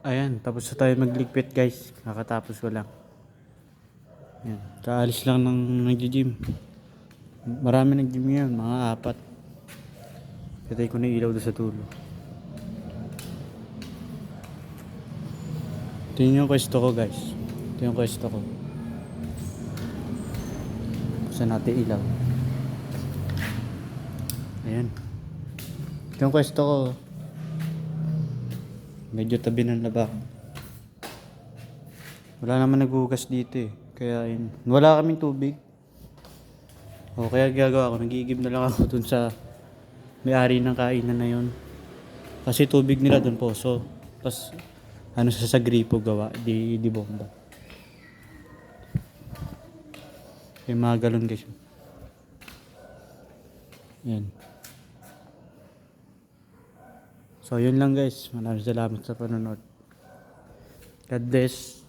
Ayan, tapos na tayo magligpit guys. Kakatapos ko lang. Ayan, kaalis lang ng nag-gym. Marami nag-gym ngayon, mga 4. Patay ko na ilaw doon sa tulo. Ito yung kwesto ko guys. Ito yung kwesto ko. Buksan natin ilaw. Ayan. Ito yung kwesto ko. Medyo tabi ng laba. Wala naman naghugas dito eh. Kaya yun. Wala kaming tubig. O kaya gagawa ko. Nagigib na lang ako dun sa may-ari ng kainan na yun. Kasi tubig nila dun poso. Tapos ano sa gripo gawa. Di bomba. Yung mga galon guys. Yan. So yun lang guys. Maraming salamat sa panonood. God bless.